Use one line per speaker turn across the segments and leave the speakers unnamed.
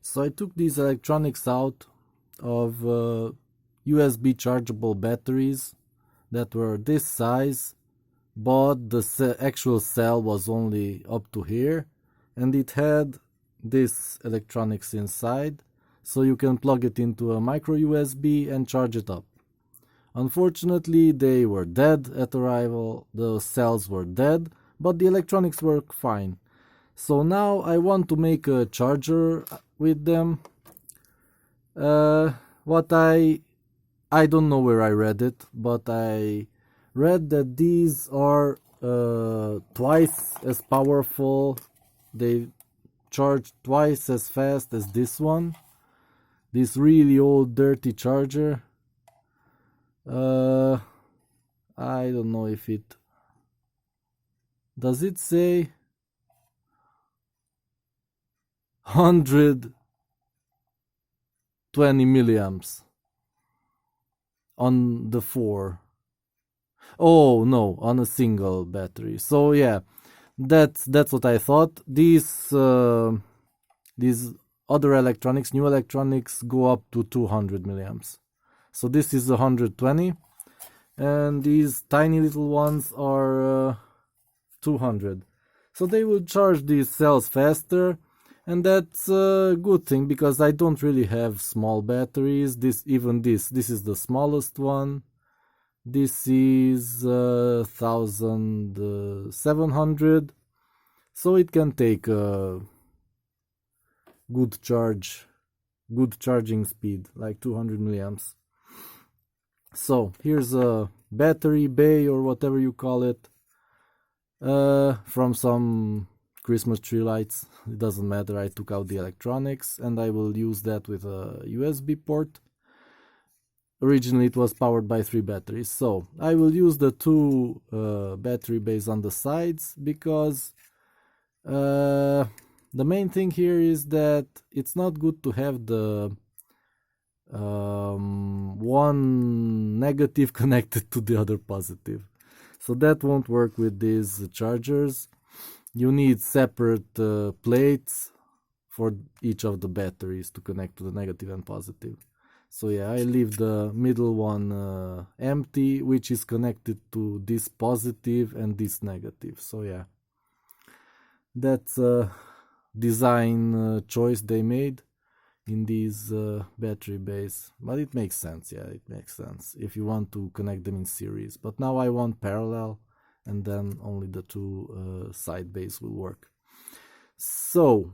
So I took these electronics out of USB chargeable batteries that were this size, but the actual cell was only up to here, and it had this electronics inside, so you can plug it into a micro USB and charge it up. Unfortunately, they were dead at arrival, the cells were dead, but the electronics work fine. So now I want to make a charger with them. What I don't know where I read it, but I read that these are twice as powerful. They charge twice as fast as this one. This really old dirty charger. I don't know if it... Does it say 120 milliamps on the 4? Oh no, on a single battery. So yeah, that's what I thought. These other electronics, new electronics, go up to 200 milliamps. So this is 120, and these tiny little ones are 200. So they will charge these cells faster, and that's a good thing because I don't really have small batteries. This is the smallest one. This is 1700, so it can take a good charging speed, like 200 milliamps. So here's a battery bay or whatever you call it, from some Christmas tree lights. It doesn't matter. I took out the electronics and I will use that with a USB port. Originally it was powered by 3 batteries, so I will use the 2 battery bays on the sides because the main thing here is that it's not good to have the one negative connected to the other positive. So that won't work with these chargers. You need separate plates for each of the batteries to connect to the negative and positive. So yeah, I leave the middle one empty, which is connected to this positive and this negative. So yeah, that's a design choice they made in these battery bays, but it makes sense. Yeah, it makes sense if you want to connect them in series. But now I want parallel, and then only the 2 side bays will work. So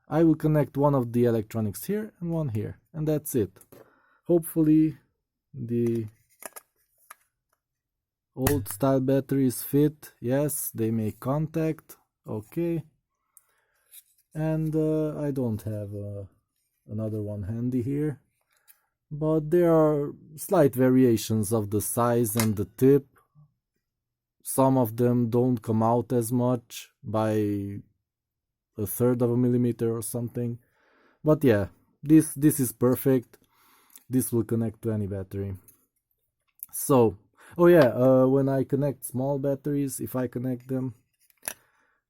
I will connect one of the electronics here and one here, and that's it. Hopefully the old style batteries fit. Yes, they make contact. Okay. And I don't have another one handy here, but there are slight variations of the size and the tip. Some of them don't come out as much, by 1/3 of a millimeter or something. But yeah, this is perfect. This will connect to any battery. So, oh yeah, when I connect small batteries, if I connect them,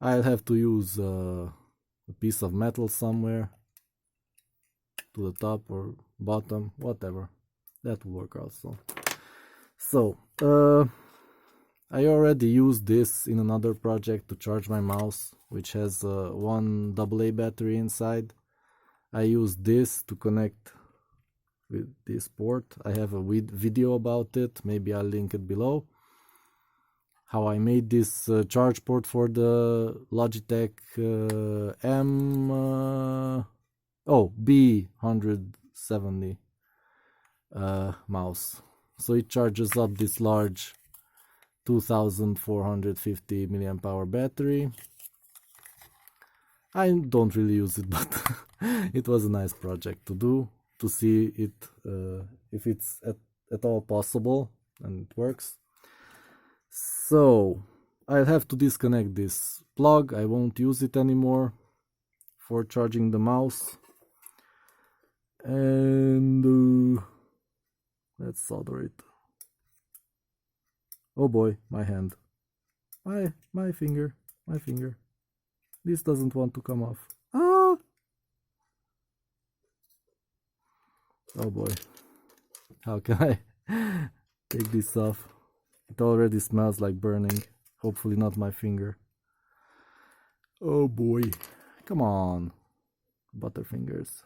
I'll have to use a piece of metal somewhere to the top or bottom, whatever. That will work also. So, I already used this in another project to charge my mouse, which has one AA battery inside. I used this to connect with this port. I have a video about it, maybe I'll link it below. How I made this charge port for the Logitech B170 mouse. So it charges up this large 2450 milliamp hour battery. I don't really use it, but it was a nice project to do, to see it if it's at all possible and it works. So I'll have to disconnect this plug. I won't use it anymore for charging the mouse. And let's solder it. Oh boy, my hand. My finger. This doesn't want to come off. Ah! Oh boy, how can I take this off? It already smells like burning. Hopefully not my finger. Oh boy, come on, Butterfingers.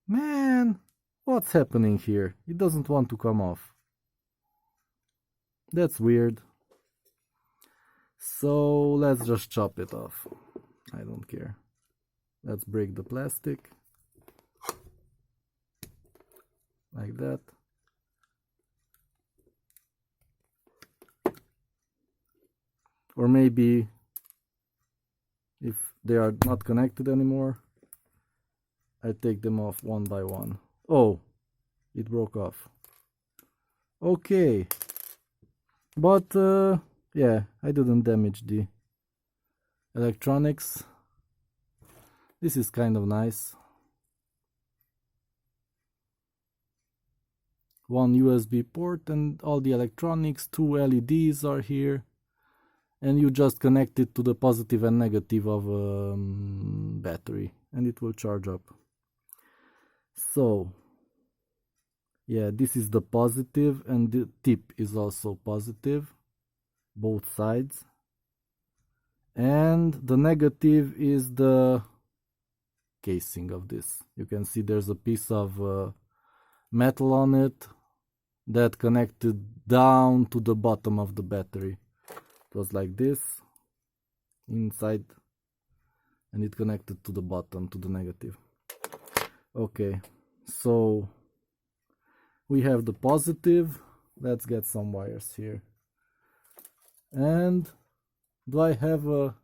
Man, what's happening here? It doesn't want to come off. That's weird. So let's just chop it off. I don't care. Let's break the plastic. Like that. Or maybe if they are not connected anymore, I take them off one by one. Oh, it broke off. Okay. But yeah, I didn't damage the electronics. This is kind of nice. One USB port and all the electronics, 2 LEDs are here, and you just connect it to the positive and negative of a battery and it will charge up. So yeah, this is the positive and the tip is also positive, both sides, and the negative is the casing of this. You can see there's a piece of metal on it that connected down to the bottom of the battery. It was like this inside and it connected to the bottom, to the negative. Okay, so we have the positive. Let's get some wires here. And do I have a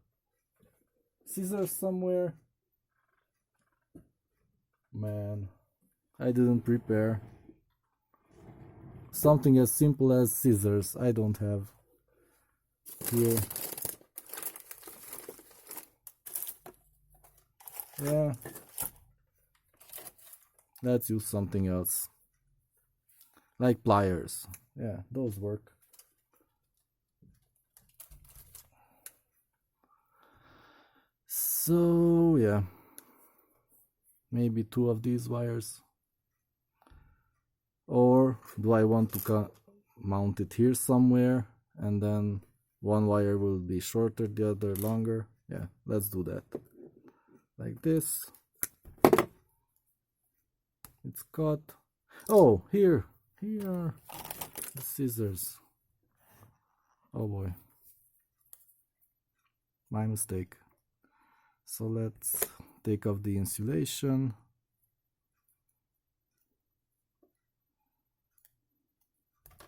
scissors somewhere? Man, I didn't prepare. Something as simple as scissors I don't have here. Yeah, let's use something else, like pliers. Yeah, those work. So yeah, maybe 2 of these wires. Or do I want to mount it here somewhere and then one wire will be shorter, the other longer? Yeah, let's do that. Like this. It's cut. Oh, here are the scissors. Oh boy, my mistake. So let's take off the insulation.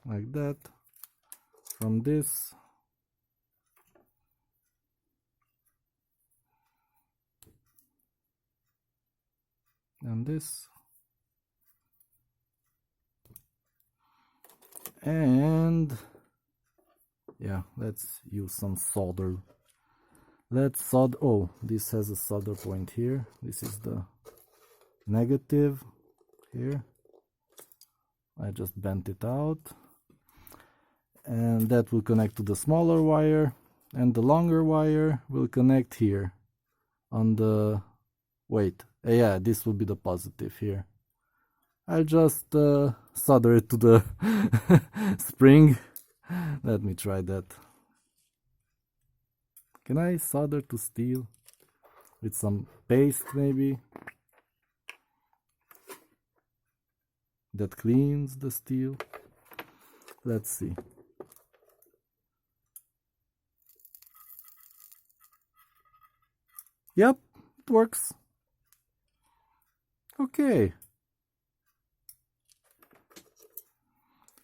Like that. From this. And this. And yeah, let's use some solder. Let's solder. Oh, this has a solder point here. This is the negative here. I just bent it out. And that will connect to the smaller wire. And the longer wire will connect here on the... Wait, yeah, this will be the positive here. I'll just solder it to the spring. Let me try that. Can I solder to steel with some paste maybe? That cleans the steel. Let's see. Yep, it works. Okay.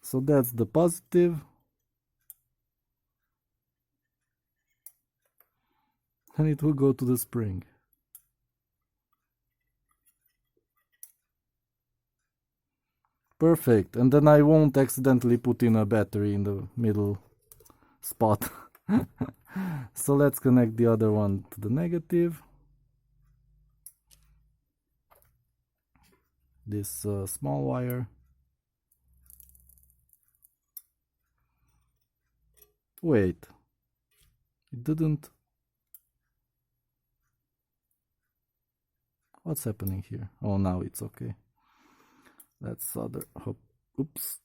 So that's the positive. And it will go to the spring. Perfect. And then I won't accidentally put in a battery in the middle spot. So let's connect the other one to the negative. This small wire. Wait. It didn't... What's happening here? Oh, now it's okay. Let's solder. Hop. Oops.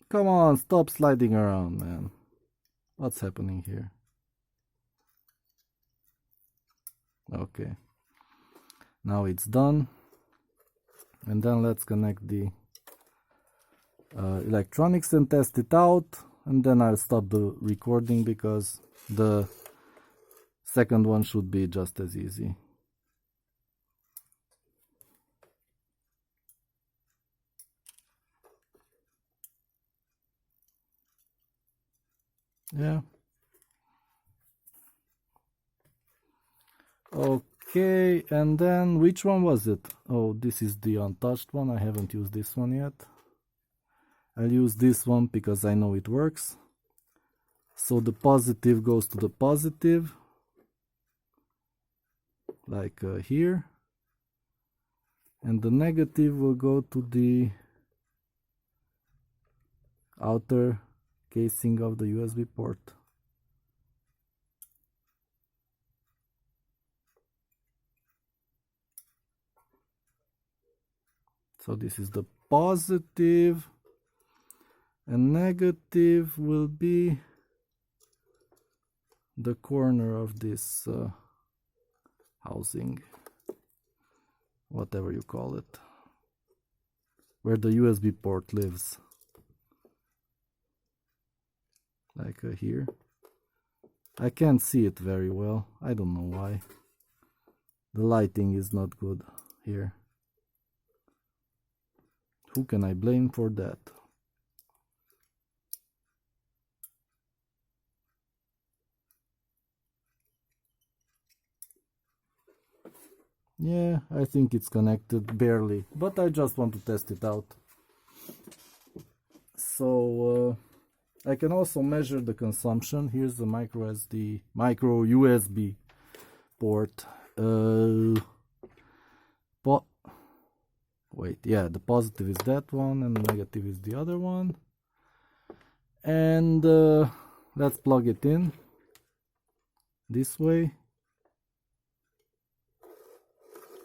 Come on, stop sliding around, man. What's happening here? Okay. Now it's done. And then let's connect the electronics and test it out. And then I'll stop the recording because the second one should be just as easy. Yeah. Okay, and then which one was it? Oh, this is the untouched one. I haven't used this one yet. I'll use this one because I know it works. So the positive goes to the positive, like here. And the negative will go to the outer casing of the USB port. So this is the positive, and negative will be the corner of this housing, whatever you call it, where the USB port lives, like here. I can't see it very well. I don't know why. The lighting is not good here. Who can I blame for that? Yeah, I think it's connected barely, but I just want to test it out. So I can also measure the consumption. Here's the micro USB port. Wait, yeah, the positive is that one and the negative is the other one. And let's plug it in this way.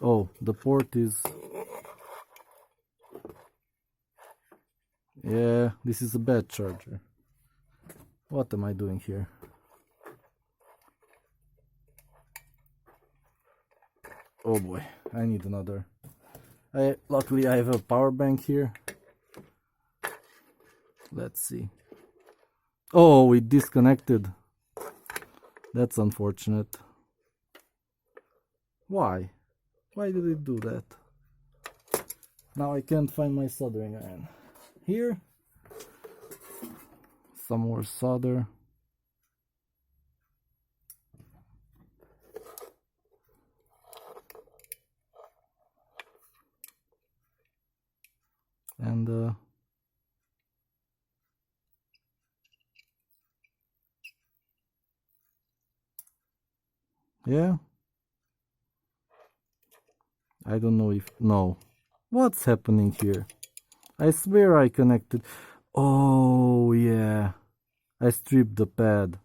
Oh, the port is... Yeah, this is a bad charger. What am I doing here? Oh boy, I need another. Luckily I have a power bank here. Let's see. Oh, it disconnected. That's unfortunate. Why? Why did it do that? Now I can't find my soldering iron. Here, some more solder. And yeah, I don't know if... No. What's happening here? I swear I connected... Oh, yeah. I stripped the pad.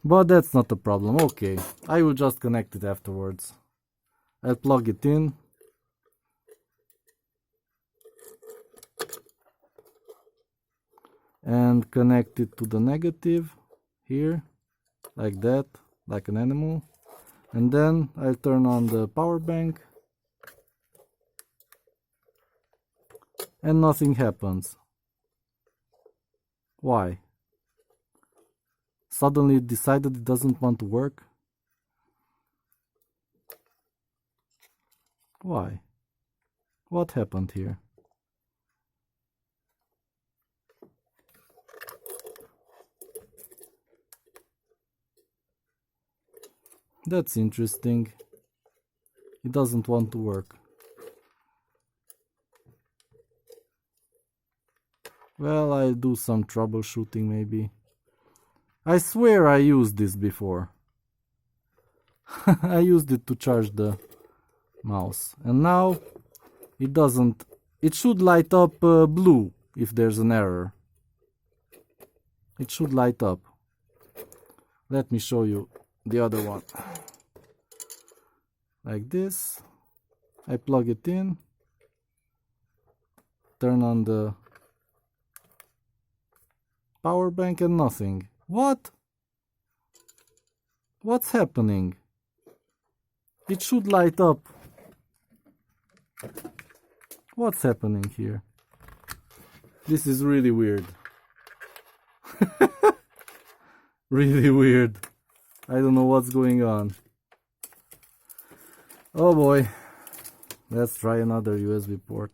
But that's not a problem. Okay. I will just connect it afterwards. I'll plug it in. And connect it to the negative. Here. Like that. Like an animal. And then I'll turn on the power bank. And nothing happens. Why? Suddenly it decided it doesn't want to work? Why? What happened here? That's interesting. It doesn't want to work. Well, I'll do some troubleshooting maybe. I swear I used this before. I used it to charge the mouse. And now it doesn't... It should light up blue if there's an error. It should light up. Let me show you the other one. Like this. I plug it in. Turn on the power bank and nothing. What? What's happening? It should light up. What's happening here? This is really weird. Really weird. I don't know what's going on. Oh boy. Let's try another USB port.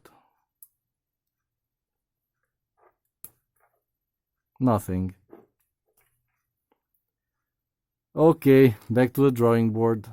Nothing. Okay, back to the drawing board.